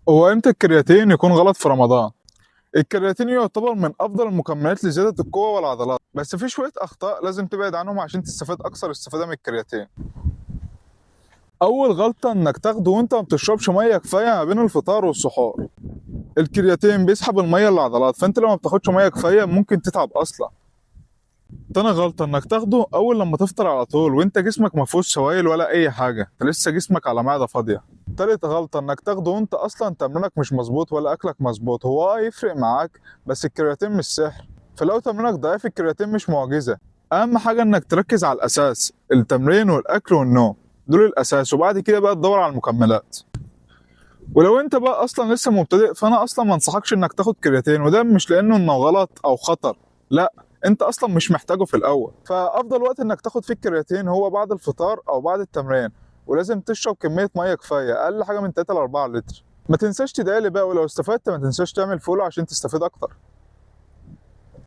هو امتى الكرياتين يكون غلط في رمضان؟ الكرياتين يعتبر من افضل المكملات لزياده القوه والعضلات، بس في شويه اخطاء لازم تبعد عنهم عشان تستفاد اكثر استفاده من الكرياتين. اول غلطه انك تاخده وانت ما بتشربش ميه كفايه ما بين الفطار والسحور. الكرياتين بيسحب الميه للعضلات، فانت لو ما بتاخدش ميه كفايه ممكن تتعب اصلا. تاني غلطه انك تاخده اول لما تفطر على طول وانت جسمك ما فيهوش سوائل ولا اي حاجه، انت لسه جسمك على معده فاضيه. تالت غلطة انك تاخده وانت اصلا تمرينك مش مظبوط ولا اكلك مظبوط. هو يفرق معاك، بس الكرياتين مش سحر، فلو تمرينك ضعيف الكرياتين مش معجزة. اهم حاجة انك تركز على الاساس، التمرين والاكل والنوم، دول الاساس، وبعد كده بقى تدور على المكملات. ولو انت بقى اصلا لسه مبتدئ فانا اصلا ما انصحكش انك تاخد كرياتين، وده مش لانه انه غلط او خطر، لا، انت اصلا مش محتاجه في الاول. فافضل وقت انك تاخد فيه الكرياتين هو بعد الفطار او بعد التمرين، ولازم تشرب كميه ميه كفايه، اقل حاجه من 3 ل 4 لتر. ما تنساش تدعي لي بقى، ولو استفدت ما تنساش تعمل فولو عشان تستفيد اكتر.